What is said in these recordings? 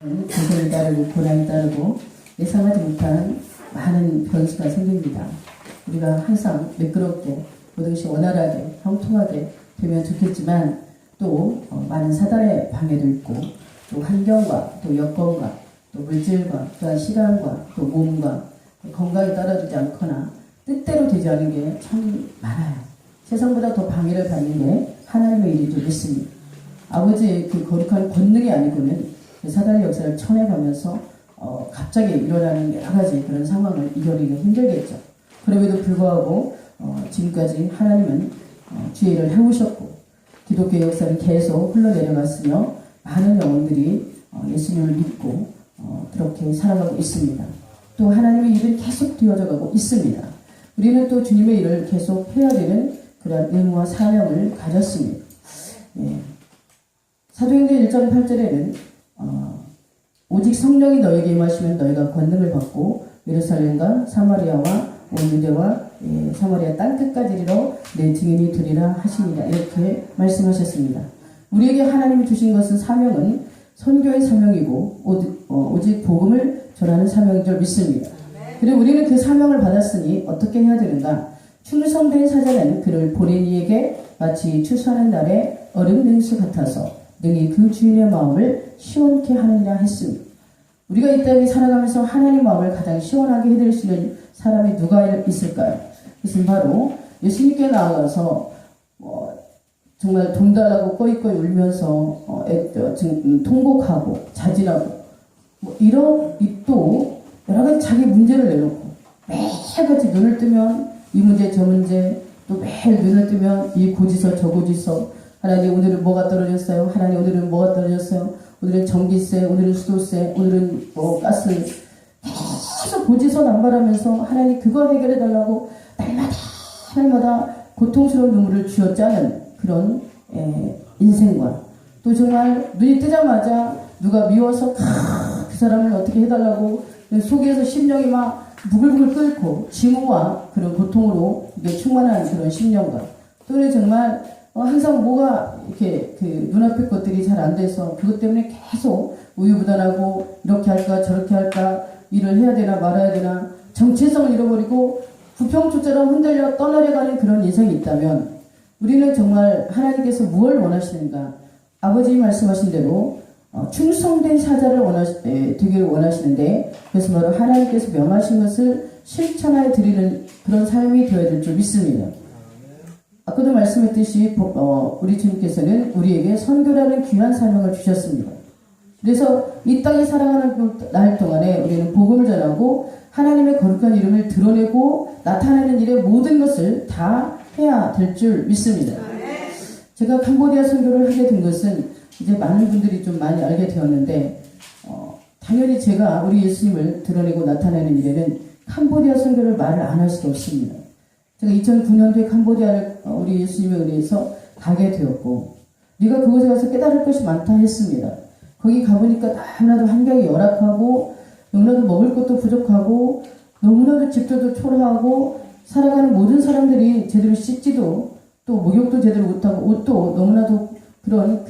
고생을 따르고 고난이 따르고 예상하지 못한 많은 변수가 생깁니다. 우리가 항상 매끄럽게 모든 것이 원활하게 형통하게 되면 좋겠지만 또 많은 사단의 방해도 있고 또 환경과 또 여건과 또 물질과 또한 시간과 또 몸과 건강이 따라주지 않거나 뜻대로 되지 않은 게 참 많아요. 세상보다 더 방해를 받는 게 하나님의 일이 좀 있습니다. 아버지의 그 거룩한 권능이 아니고는 그 사단의 역사를 쳐내가면서 갑자기 일어나는 여러 가지 그런 상황을 이겨내기 힘들겠죠. 그럼에도 불구하고 지금까지 하나님은 주의 일을 해오셨고 기독교 역사를 계속 흘러내려갔으며 많은 영혼들이 예수님을 믿고 그렇게 살아가고 있습니다. 또 하나님의 일은 계속 되어져 가고 있습니다. 우리는 또 주님의 일을 계속 해야 되는 그런 의무와 사명을 가졌습니다. 예. 사도행전 1장 8절에는 오직 성령이 너에게 임하시면 너희가 권능을 받고 예루살렘과 사마리아와 온 유대와 사마리아 땅끝까지 이르러 내 증인이 되리라 하시니라 이렇게 말씀하셨습니다. 우리에게 하나님이 주신 것은 사명은 선교의 사명이고 오직 복음을 전하는 사명인 줄 믿습니다. 그리고 우리는 그 사명을 받았으니 어떻게 해야 되는가? 충성된 사자는 그를 보낸 이에게 마치 추수하는 날에 얼음 냉수 같아서 능히 그 주인의 마음을 시원케 하느니라 했습니다. 우리가 이 땅에 살아가면서 하나님의 마음을 가장 시원하게 해드릴 수 있는 사람이 누가 있을까요? 그것은 바로 예수님께 나아가서 정말 돈 달라고 꺼이꺼이 울면서 통곡하고 자진하고 이런 또 여러 가지 자기 문제를 내놓고 매일같이 눈을 뜨면 이 문제 저 문제 또 매일 눈을 뜨면 이 고지서 저 고지서 하나님 오늘은 뭐가 떨어졌어요? 하나님 오늘은 뭐가 떨어졌어요? 오늘은 전기세, 오늘은 수도세, 오늘은 가스 계속 고지서 남발하면서 하나님 그거 해결해달라고 날마다 고통스러운 눈물을 쥐어짜는 그런 인생과 또 정말 눈이 뜨자마자 누가 미워서 그 사람을 어떻게 해달라고 속에서 심령이 막 부글부글 끓고 증오와 그런 고통으로 이게 충만한 그런 심령과 또 정말 항상 뭐가 이렇게 그 눈앞의 것들이 잘 안 돼서 그것 때문에 계속 우유부단하고 이렇게 할까 저렇게 할까 일을 해야 되나 말아야 되나 정체성을 잃어버리고 부평초처럼 흔들려 떠나려가는 그런 인생이 있다면 우리는 정말 하나님께서 무엇을 원하시는가? 아버지 말씀하신 대로 충성된 사자를 되기를 원하시는데 그래서 바로 하나님께서 명하신 것을 실천하여 드리는 그런 삶이 되어야 될 줄 믿습니다. 아까도 말씀했듯이 우리 주님께서는 우리에게 선교라는 귀한 사명을 주셨습니다. 그래서 이 땅에 살아가는 날 동안에 우리는 복음을 전하고 하나님의 거룩한 이름을 드러내고 나타내는 일의 모든 것을 다 해야 될 줄 믿습니다. 제가 캄보디아 선교를 하게 된 것은 이제 많은 분들이 좀 많이 알게 되었는데 당연히 제가 우리 예수님을 드러내고 나타내는 일에는 캄보디아 선교를 말을 안 할 수가 없습니다. 제가 2009년도에 캄보디아를 우리 예수님에 의해서 가게 되었고 네가 그곳에 가서 깨달을 것이 많다 했습니다. 거기 가보니까 너무나도 환경이 열악하고 너무나도 먹을 것도 부족하고 너무나도 집들도 초라하고 살아가는 모든 사람들이 제대로 씻지도 또 목욕도 제대로 못하고 옷도 너무나도 그런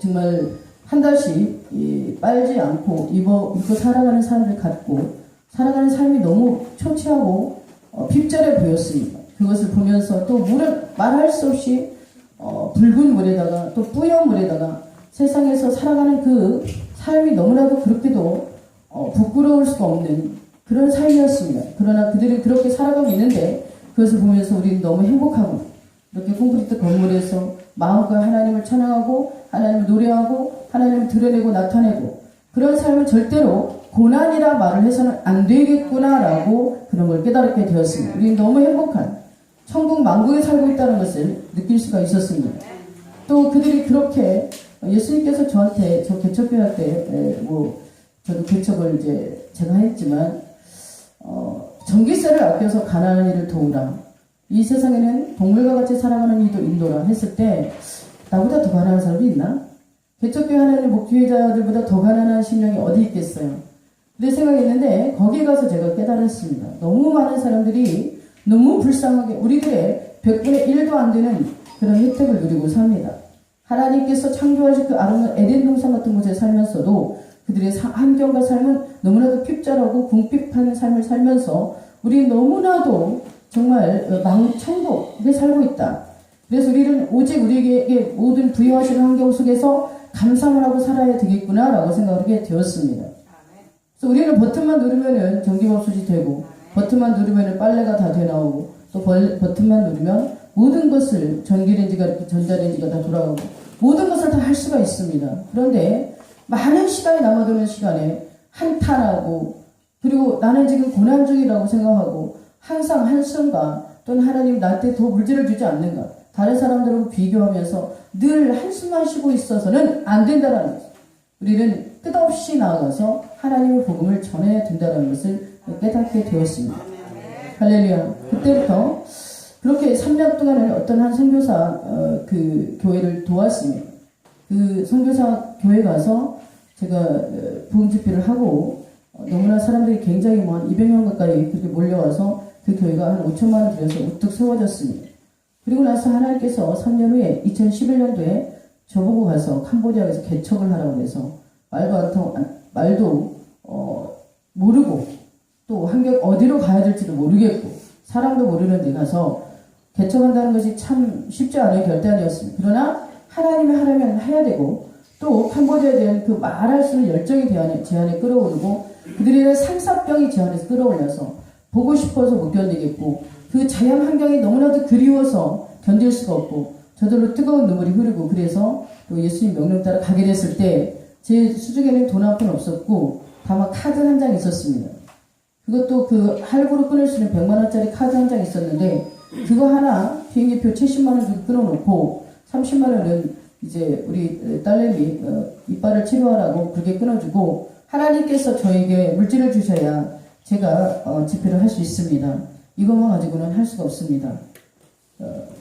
정말 한 달씩 빨지 않고 입고 살아가는 사람들 같고 살아가는 삶이 너무 초췌하고 핍절해 보였습니다. 그것을 보면서 또 물을 말할 수 없이 붉은 물에다가 또 뿌연 물에다가 세상에서 살아가는 그 삶이 너무나도 그렇게도 부끄러울 수가 없는 그런 삶이었습니다. 그러나 그들이 그렇게 살아가고 있는데 그것을 보면서 우리는 너무 행복하고 이렇게 콘크리트 건물에서 마음껏 하나님을 찬양하고 하나님을 노래하고 하나님을 드러내고 나타내고 그런 삶을 절대로 고난이라 말을 해서는 안 되겠구나라고 그런 걸 깨달게 되었습니다. 우리는 너무 행복한 천국 만국에 살고 있다는 것을 느낄 수가 있었습니다. 또 그들이 그렇게 예수님께서 저한테 저 개척교회 때 저도 개척을 이제 제가 했지만 전기세를 아껴서 가난한 이를 도우라. 이 세상에는 동물과 같이 살아가는 이도 인도라 했을 때 나보다 더 가난한 사람이 있나? 개척교회 하나님 목회자들보다 더 가난한 심령이 어디 있겠어요? 그래 생각했는데 거기에 가서 제가 깨달았습니다. 너무 많은 사람들이 너무 불쌍하게 우리들의 100분의 1도 안 되는 그런 혜택을 누리고 삽니다. 하나님께서 창조하신 그 아름다운 에덴 동산 같은 곳에 살면서도 그들의 환경과 삶은 너무나도 핍절하고 궁핍한 삶을 살면서 우리 너무나도 정말 천국에 살고 있다. 그래서 우리는 오직 우리에게 모든 부여하시는 환경 속에서 감사를 하고 살아야 되겠구나라고 생각하게 되었습니다. 그래서 우리는 버튼만 누르면은 전기밥솥이 되고, 버튼만 누르면은 빨래가 다 돼 나오고, 또 버튼만 누르면 모든 것을 전기레인지가, 전자레인지가 다 돌아가고, 모든 것을 다 할 수가 있습니다. 그런데 많은 시간이 남아도는 시간에 한탄하고, 그리고 나는 지금 고난 중이라고 생각하고, 항상 한숨과 또는 하나님 나한테 더 물질을 주지 않는가, 다른 사람들하고 비교하면서 늘 한숨만 쉬고 있어서는 안 된다는 거죠. 우리는 끝없이 나아가서 하나님의 복음을 전해야 된다는 것을 깨닫게 되었습니다. 할렐루야. 그때부터 그렇게 3년 동안을 어떤 한 선교사 그 교회를 도왔습니다. 그 선교사 교회 가서 제가 부흥 집회를 하고 너무나 사람들이 굉장히 한 200명 가까이 그렇게 몰려와서 그 교회가 한 5천만 원 들여서 우뚝 세워졌습니다. 그리고 나서 하나님께서 3년 후에 2011년도에 저보고 가서 캄보디아에서 개척을 하라고 해서 말도 모르고 또 환경 어디로 가야 될지도 모르겠고 사람도 모르는 데 가서 개척한다는 것이 참 쉽지 않은 결단이었습니다. 그러나 하나님이 하라면 해야 되고 또 캄보디아에 대한 그 말할 수 있는 열정이 제 안에 끌어오르고 그들에 대한 상사병이 제 안에서 끌어올려서 보고 싶어서 못 견디겠고 그 자연 환경이 너무나도 그리워서 견딜 수가 없고 저절로 뜨거운 눈물이 흐르고 그래서 또 예수님 명령 따라 가게 됐을 때 제 수중에는 돈 한 푼 없었고 다만 카드 한 장 있었습니다. 그것도 그 할부로 끊을 수 있는 100만 원짜리 카드 한 장 있었는데 그거 하나 비행기표 70만 원 주고 끊어놓고 30만 원은 이제 우리 딸내미 이빨을 치료하라고 그렇게 끊어주고 하나님께서 저에게 물질을 주셔야 제가 집회를 할 수 있습니다. 이것만 가지고는 할 수가 없습니다.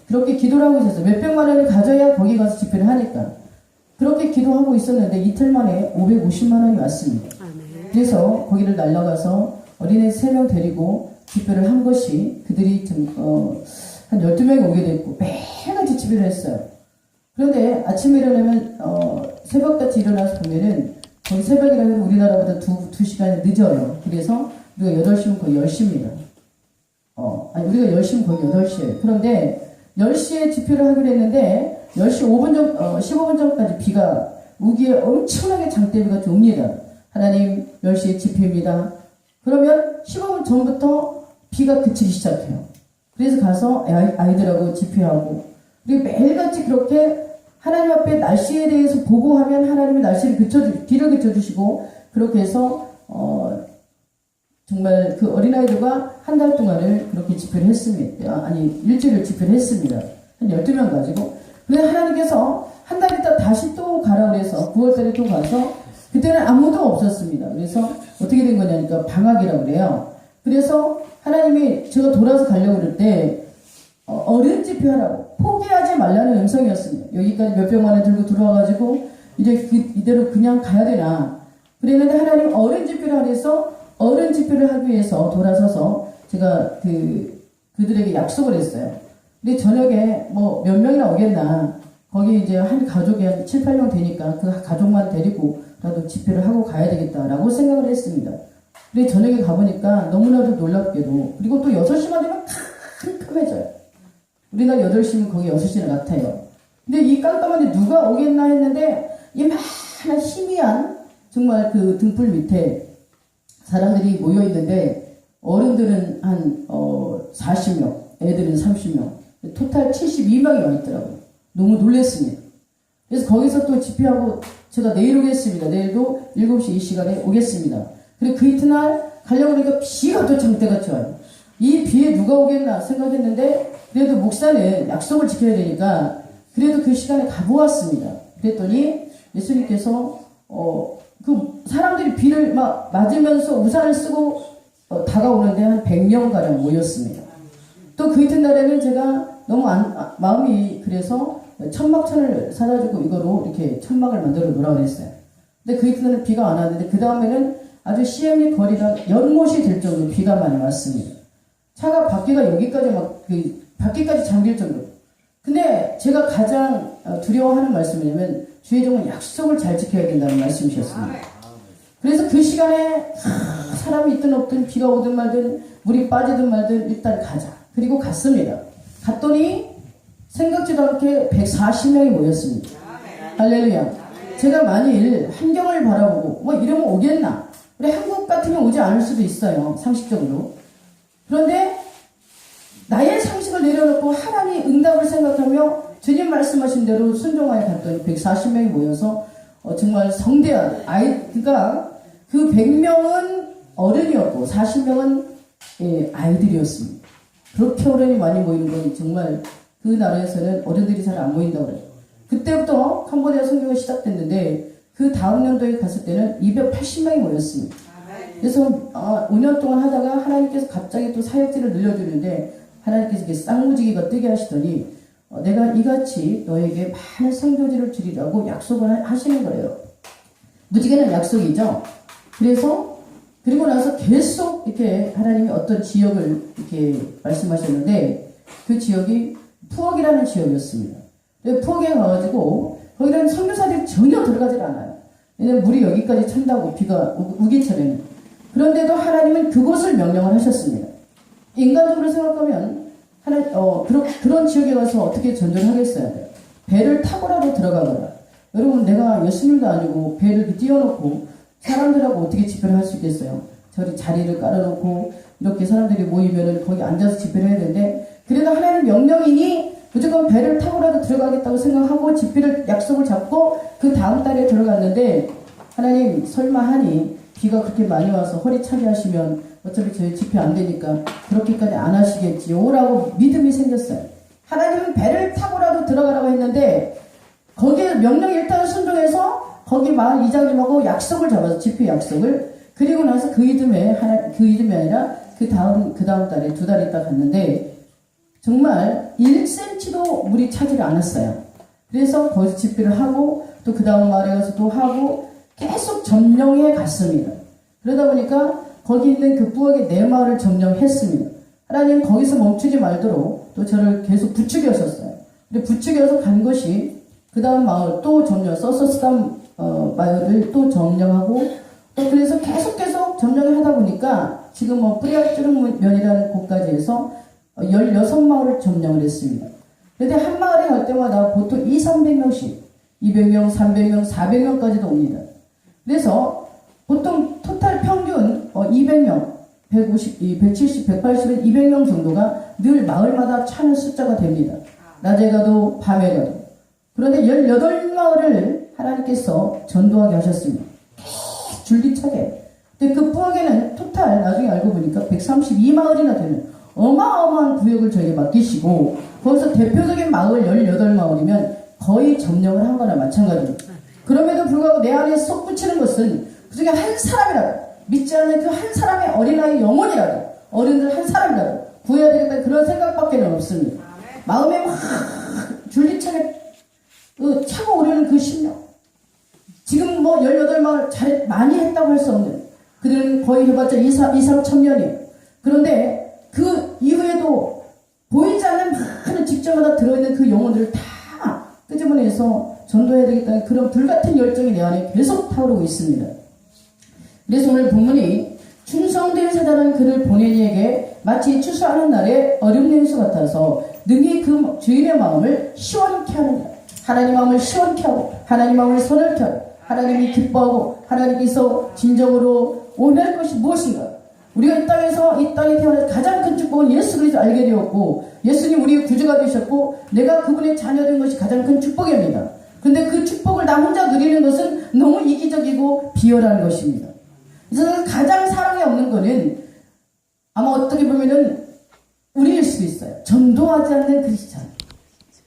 그렇게 기도를 하고 있었어요. 몇백만 원을 가져야 거기 가서 집회를 하니까. 그렇게 기도하고 있었는데 이틀 만에 550만 원이 왔습니다. 그래서 거기를 날아가서 어린애 3명 데리고 집회를 한 것이 그들이 한 12명이 오게 됐고 매일같이 집회를 했어요. 그런데 아침에 일어나면 새벽같이 일어나서 보면은 거기 새벽이라면 우리나라보다 2시간이 늦어요. 그래서 우리가 8시면 거의 10시입니다. 우리가 10시면 거의 8시예요. 그런데 10시에 집회를 하기로 했는데 10시 15분 전까지 비가 우기에 엄청나게 장대비가 옵니다. 하나님 10시에 집회입니다. 그러면 15분 전부터 비가 그치기 시작해요. 그래서 가서 아이들하고 집회하고 그리고 매일같이 그렇게 하나님 앞에 날씨에 대해서 보고하면 하나님이 날씨를 비를 그쳐주시고 그렇게 해서 정말 그 어린아이들과 한 달 동안을 그렇게 집회를 했습니다. 일주일을 집회를 했습니다. 한 12명 가지고. 근데 하나님께서 한 달 있다 다시 또 가라 그래서 9월달에 또 가서 그때는 아무도 없었습니다. 그래서 어떻게 된 거냐니까 방학이라고 그래요. 그래서 하나님이 제가 돌아서 가려고 그럴 때 어른 집회하라고 포기하지 말라는 음성이었습니다. 여기까지 몇백만 원 들고 들어와가지고 이대로 그냥 가야 되나. 그랬는데 하나님 어른 집회를 하래서 어른 집회를 하기 위해서 돌아서서 제가 그들에게 약속을 했어요. 근데 저녁에 몇 명이나 오겠나. 거기 이제 한 가족이 한 7, 8명 되니까 그 가족만 데리고 나도 집회를 하고 가야 되겠다라고 생각을 했습니다. 근데 저녁에 가보니까 너무나도 놀랍게도 그리고 또 6시만 되면 깜깜해져요. 우리나라 8시면 거기 6시나 같아요. 근데 이 깜깜한데 누가 오겠나 했는데 이만한 희미한 정말 그 등불 밑에 사람들이 모여있는데 어른들은 한 40명, 애들은 30명, 토탈 72명이 와 있더라고요. 너무 놀랐습니다. 그래서 거기서 또 집회하고 제가 내일 오겠습니다. 내일도 7시 이 시간에 오겠습니다. 그리고 그 이튿날 가려고 하니까 비가 또 장대같이 와요. 이 비에 누가 오겠나 생각했는데 그래도 목사는 약속을 지켜야 되니까 그래도 그 시간에 가보았습니다. 그랬더니 예수님께서 그 사람들이 비를 막 맞으면서 우산을 쓰고 다가오는데 한 100명가량 모였습니다. 또 그 이튿날에는 제가 너무 마음이 그래서 천막천을 사다주고 이거로 이렇게 천막을 만들어 놓으라고 그랬어요. 근데 그 이튿날은 비가 안 왔는데 그 다음에는 아주 CM리 거리가 연못이 될 정도로 비가 많이 왔습니다. 차가 바퀴가 여기까지 바퀴까지 잠길 정도로. 근데 제가 가장 두려워하는 말씀이냐면 주의 종은 약속을 잘 지켜야 된다는 말씀이셨습니다. 그래서 그 시간에 사람이 있든 없든 비가 오든 말든 물이 빠지든 말든 일단 가자. 그리고 갔습니다. 갔더니 생각지도 않게 140명이 모였습니다. 할렐루야. 제가 만일 환경을 바라보고 뭐 이러면 오겠나? 우리 한국 같으면 오지 않을 수도 있어요. 상식적으로. 그런데 나의 상식을 내려놓고 하나님 응답을 생각하며 주님 말씀하신 대로 순종하여 갔더니 140명이 모여서 정말 성대한 그러니까 그 100명은 어른이었고 40명은 아이들이었습니다. 그렇게 어른이 많이 모이는 건 정말 그 나라에서는 어른들이 잘 안 모인다고 그래요. 그때부터 캄보디아 선교가 시작됐는데 그 다음 연도에 갔을 때는 280명이 모였습니다. 그래서 5년 동안 하다가 하나님께서 갑자기 또 사역지를 늘려주는데 하나님께서 이렇게 쌍무지개가 뜨게 하시더니 내가 이같이 너에게 많은 선교지를 주리라고 약속을 하시는 거예요. 무지개는 약속이죠. 그래서 그리고 나서 계속 이렇게 하나님이 어떤 지역을 이렇게 말씀하셨는데 그 지역이 푸억이라는 지역이었습니다. 푸억에 가가지고 거기는 선교사들이 전혀 들어가질 않아요. 왜냐면 물이 여기까지 찬다고 비가 우기처럼. 그런데도 하나님은 그곳을 명령을 하셨습니다. 인간적으로 생각하면 그런 지역에 가서 어떻게 전도를 하겠어요? 배를 타고라도 들어가거나. 여러분 내가 예수님도 아니고 배를 띄워놓고 사람들하고 어떻게 집회를 할 수 있겠어요? 저리 자리를 깔아놓고 이렇게 사람들이 모이면은 거기 앉아서 집회를 해야 되는데 그래도 하나님 명령이니 무조건 배를 타고라도 들어가겠다고 생각하고 집회를 약속을 잡고 그 다음 달에 들어갔는데 하나님 설마 하니 비가 그렇게 많이 와서 허리 차게 하시면 어차피 저희 집회 안 되니까 그렇게까지 안 하시겠지요 라고 믿음이 생겼어요. 하나님은 배를 타고라도 들어가라고 했는데 거기에 명령 일단은 순종해서 거기 마을 이장님하고 약속을 잡아서 집회 약속을 그리고 나서 그 이듬해 아니라 그 다음 달에 2달 있다 갔는데 정말 1cm도 물이 차지를 않았어요. 그래서 거기서 집회를 하고 또 그 다음 마을에 가서 또 하고 계속 점령해 갔습니다. 그러다 보니까 거기 있는 그 부엌의 4마을을 점령했습니다. 하나님 거기서 멈추지 말도록 또 저를 계속 부추겨셨어요. 근데 부추겨서 간 것이 그 다음 마을 또 점령, 서서스담 마을을 또 점령하고 또 그래서 계속 점령을 하다 보니까 지금 뿌리아쭈르면이라는 곳까지 해서 16마을을 점령을 했습니다. 그런데 한 마을에 갈 때마다 보통 200~300명씩 200명, 300명, 400명까지도 옵니다. 그래서 보통 토탈 평균 200명, 150, 170, 180은 200명 정도가 늘 마을마다 차는 숫자가 됩니다. 낮에 가도 밤에 가도. 그런데 18마을을 하나님께서 전도하게 하셨습니다. 줄기차게. 근데 그 부엌에는 토탈 나중에 알고 보니까 132마을이나 되는 어마어마한 구역을 저에게 맡기시고 거기서 대표적인 마을 18마을이면 거의 점령을 한 거나 마찬가지입니다. 그럼에도 불구하고 내 안에 쏙 붙이는 것은 그중에 한 사람이라도 믿지 않는 그 한 사람의 어린아이 영혼이라도 어른들 한 사람이라도 구해야 되겠다 그런 생각밖에 없습니다. 마음에 막 줄기차게 차고 오르는 그 심령. 지금 뭐 18마을 많이 했다고 할 수 없는 그들은 거의 해봤자 2~3천년이에요. 그런데 그 이후에도 보이지 않는 많은 직접마다 들어있는 그 영혼들을 다 끄집어내서 전도해야 되겠다는 그런 불같은 열정이 내 안에 계속 타오르고 있습니다. 그래서 오늘 본문이 충성되어 사다는 그를 보낸 이에게 마치 추수하는 날에 얼음 냉수 같아서 능히 그 주인의 마음을 시원케 하느니라. 하나님 마음을 시원케 하고 하나님 마음을 선을케 하고 하나님이 기뻐하고 하나님께서 진정으로 원할 것이 무엇인가. 우리가 이 땅에 태어나서 가장 큰 축복은 예수 그리스도 알게 되었고 예수님 우리의 구주가 되셨고 내가 그분의 자녀된 것이 가장 큰 축복입니다. 근데 그 축복을 나 혼자 누리는 것은 너무 이기적이고 비열한 것입니다. 그래서 가장 사랑이 없는 거는 아마 어떻게 보면은 우리일 수도 있어요. 전도하지 않는 크리스찬.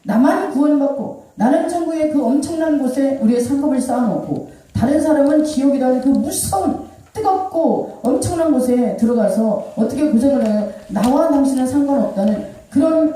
나만 구원받고 나는 천국의 그 엄청난 곳에 우리의 상급을 쌓아놓고 다른 사람은 지옥이라는 그 무서운 뜨겁고 엄청난 곳에 들어가서 어떻게 고생을 해요. 나와 당신은 상관없다는 그런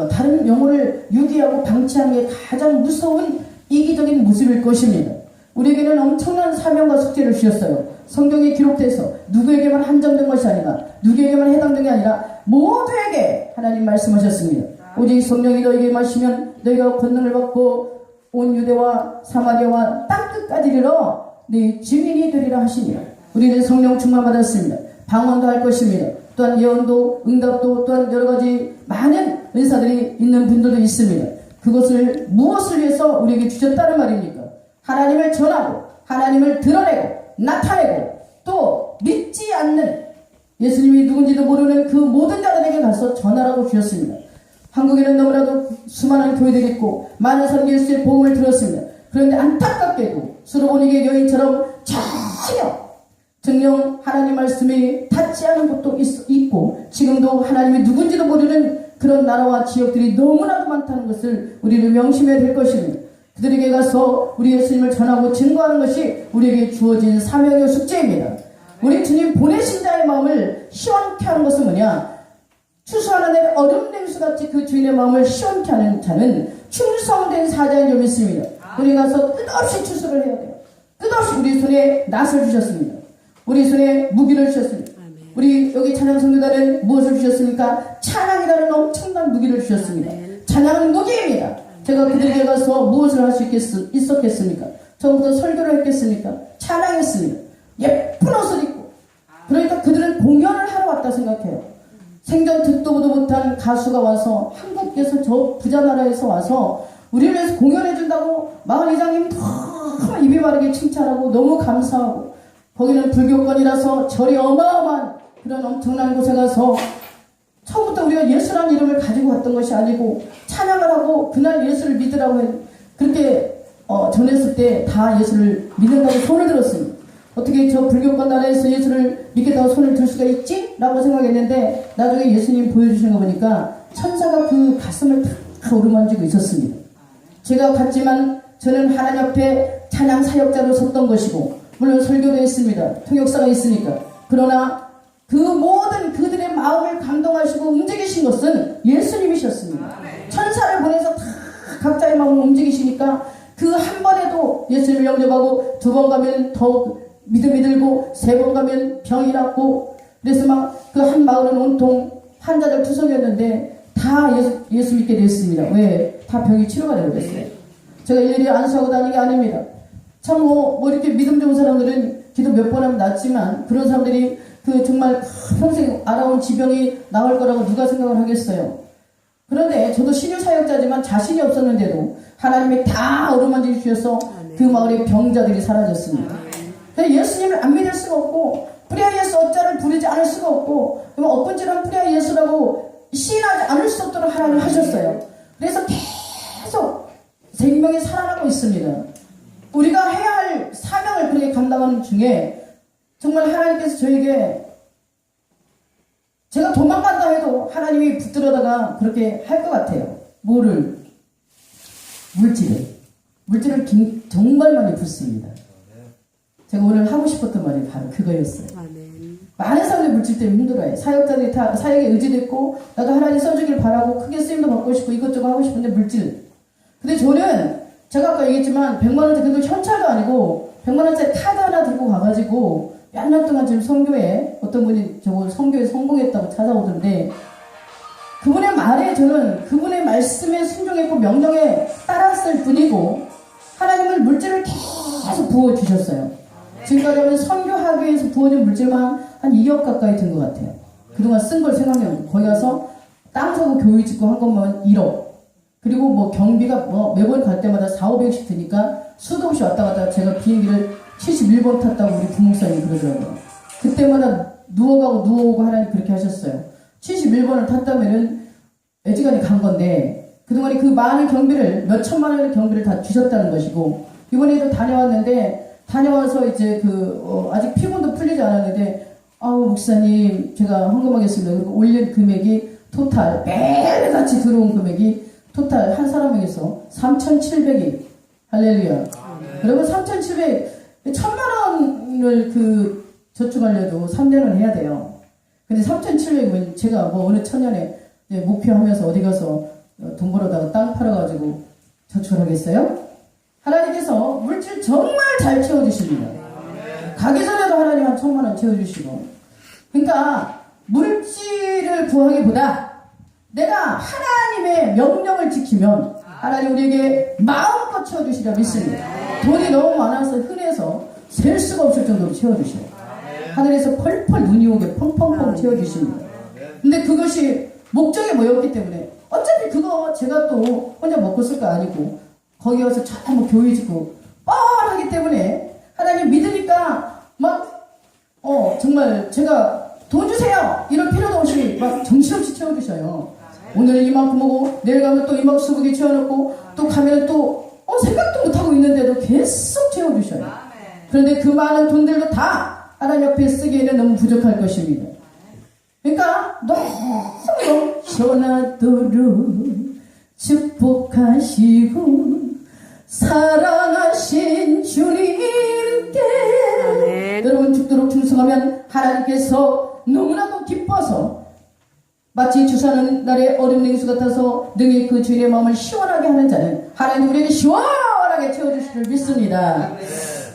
다른 영혼을 유기하고 방치하는 게 가장 무서운 이기적인 모습일 것입니다. 우리에게는 엄청난 사명과 숙제를 주셨어요. 성경에 기록돼서 누구에게만 한정된 것이 아니라 누구에게만 해당된 게 아니라 모두에게 하나님 말씀하셨습니다. 오직 성령이 너에게 마시면 너희가 권능을 받고 온 유대와 사마리아와 땅끝까지 이르러 네 증인이 되리라 하시니라. 우리는 성령 충만 받았습니다. 방언도 할 것입니다. 또한 예언도, 응답도, 또한 여러 가지 많은 은사들이 있는 분들도 있습니다. 그것을 무엇을 위해서 우리에게 주셨다는 말입니까? 하나님을 전하고 하나님을 드러내고 나타내고 또 믿지 않는 예수님이 누군지도 모르는 그 모든 자들에게 가서 전하라고 주셨습니다. 한국에는 너무나도 수많은 교회들이 있고 많은 사람이 예수의 복음을 들었습니다. 그런데 안타깝게도 수로보니게 여인처럼 전혀 정녕 하나님 말씀이 닿지 않은 곳도 있고 지금도 하나님이 누군지도 모르는 그런 나라와 지역들이 너무나도 많다는 것을 우리는 명심해야 될 것입니다. 그들에게 가서 우리 예수님을 전하고 증거하는 것이 우리에게 주어진 사명의 숙제입니다. 우리 주님 보내신 자의 마음을 시원케 하는 것은 뭐냐? 추수하는 날 얼음 냉수같이 그 주인의 마음을 시원케 하는 자는 충성된 사자인 줄 믿습니다. 우리 가서 끝없이 추수를 해야 돼요. 끝없이 우리 손에 낫을 주셨습니다. 우리 손에 무기를 주셨습니다. 우리 여기 찬양 성교단은 무엇을 주셨습니까? 찬양이라는 엄청난 무기를 주셨습니다. 찬양은 무기입니다. 제가 그들에게 가서 무엇을 할 수 있었겠습니까? 처음부터 설교를 했겠습니까? 찬양했습니다. 예쁜 옷을 입고. 그러니까 그들은 공연을 하러 왔다 생각해요. 생전 듣도 보도 못한 가수가 와서 한국에서 저 부자 나라에서 와서 우리를 위해서 공연해준다고 마을 이장님 너무 입이 바르게 칭찬하고 너무 감사하고 거기는 불교권이라서 절이 어마어마한 그런 엄청난 곳에 가서 처음부터 우리가 예수라는 이름을 가지고 왔던 것이 아니고 찬양을 하고 그날 예수를 믿으라고 그렇게 전했을 때 다 예수를 믿는다고 손을 들었습니다. 어떻게 저 불교권 나라에서 예수를 믿겠다고 손을 들 수가 있지? 라고 생각했는데 나중에 예수님 보여주시는 거 보니까 천사가 그 가슴을 탁 오르만지고 있었습니다. 제가 갔지만 저는 하나님 앞에 찬양 사역자로 섰던 것이고 물론 설교도 했습니다. 통역사가 있으니까. 그러나 그 모든 그들의 마음을 감동하시고 움직이신 것은 예수님이셨습니다. 천사를 보내서 다 각자의 마음을 움직이시니까 그 한 번에도 예수님을 영접하고 두 번 가면 더 믿음이 들고 세 번 가면 병이 낫고 그래서 막 그 한 마을은 온통 환자들 투석이었는데 다 예수 믿게 됐습니다. 왜? 다 병이 치료가 되고 됐어요. 제가 일일이 안수하고 다니는 게 아닙니다. 참 뭐 이렇게 믿음 좋은 사람들은 기도 몇 번 하면 낫지만 그런 사람들이 그 정말 평생 알아온 지병이 나올 거라고 누가 생각을 하겠어요. 그런데 저도 신유 사역자지만 자신이 없었는데도 하나님이 다 어루만져 주셔서 그 마을의 병자들이 사라졌습니다. 예수님을 안 믿을 수가 없고 뿌리아 예수 어짜를 부르지 않을 수가 없고 엎은지런 뿌리아 예수라고 시인하지 않을 수 없도록 하나님 하셨어요. 그래서 계속 생명이 살아나고 있습니다. 우리가 해야 할 사명을 그렇게 감당하는 중에 정말 하나님께서 저에게 제가 도망간다 해도 하나님이 붙들어다가 그렇게 할 것 같아요. 뭐를? 물질을 정말 많이 붓습니다. 제가 오늘 하고 싶었던 말이 바로 그거였어요. 많은 사람들이 물질 때문에 힘들어요. 사역자들이 다 사역에 의지됐고 나도 하나님 써주길 바라고 크게 쓰임도 받고 싶고 이것저것 하고 싶은데 물질. 근데 저는 제가 아까 얘기했지만 100만원짜리 그래도 현찰도 아니고 100만원짜리 카드 하나 들고 가가지고 몇 년 동안 지금 선교에 어떤 분이 저거 선교에 성공했다고 찾아오던데 그분의 말에 저는 그분의 말씀에 순종했고 명령에 따랐을 뿐이고 하나님은 물질을 계속 부어주셨어요. 지금까지 하면 선교하기 위해서 부어준 물질만 한 2억 가까이 든 것 같아요. 그동안 쓴 걸 생각해보면 거기 가서 땅 사고 교회 짓고 한 것만 1억 그리고 뭐 경비가 뭐 매번 갈 때마다 4,500씩 드니까 수도 없이 왔다 갔다 제가 비행기를 71번 탔다고 우리 부목사님이 그러더라고요. 그때마다 누워가고 누워오고 하나님 그렇게 하셨어요. 71번을 탔다면은 애지간히 간 건데 그동안에 그 많은 경비를 몇 천만 원의 경비를 다 주셨다는 것이고 이번에도 다녀왔는데 다녀와서 이제 아직 피곤도 풀리지 않았는데 목사님 제가 헌금하겠습니다. 그리고 올린 금액이 토탈 매일같이 들어온 금액이 토탈 한 사람에게서 3,700이 할렐루야. 여러분 3,700 1,000만 원을 저축하려도 3년은 해야 돼요. 근데 3,700이면 제가 뭐 어느 천년에 목표하면서 어디 가서 돈 벌어다가 땅 팔아가지고 저축을 하겠어요? 하나님께서 물질 정말 잘 채워주십니다. 가기 전에도 하나님 한 1,000만 원 채워주시고. 그러니까 물질을 구하기보다 내가 하나님의 명령을 지키면 하나님 우리에게 마음껏 채워주시리라 믿습니다. 돈이 너무 많아서 흔해서 셀 수가 없을 정도로 채워주셔요. 하늘에서 펄펄 눈이 오게 펑펑펑 채워주십니다. 근데 그것이 목적이 뭐였기 때문에 어차피 그거 제가 또 혼자 먹고 쓸 거 아니고 거기 와서 뭐 교회 짓고 뻔하기 때문에 하나님 믿으니까 막 정말 제가 돈 주세요 이럴 필요도 없이 막 정신없이 채워주셔요. 오늘은 이만큼 오고 내일 가면 또 이만큼 수북에 채워놓고 또 가면 또 생각도 못하고 있는데도 계속 채워주셔요. 그런데 그 많은 돈들도 다 하나님 앞에 쓰기에는 너무 부족할 것입니다. 그러니까 너무 전하도록 축복하시고 사랑하신 주님께 여러분 죽도록 충성하면 하나님께서 너무나도 기뻐서 마치 주사는 날의 얼음 냉수 같아서 능히 그 주인의 마음을 시원하게 하는 자는 하나님 우리에게 시원하게 채워주실 줄 믿습니다.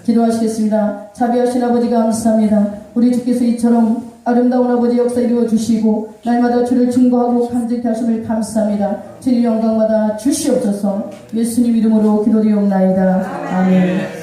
기도하시겠습니다. 자비하신 아버지 감사합니다. 우리 주께서 이처럼 아름다운 아버지 역사 이루어 주시고 날마다 주를 증거하고 간직케 하심을 감사합니다. 주님 영광마다 주시옵소서. 예수님 이름으로 기도드리옵나이다. 아멘.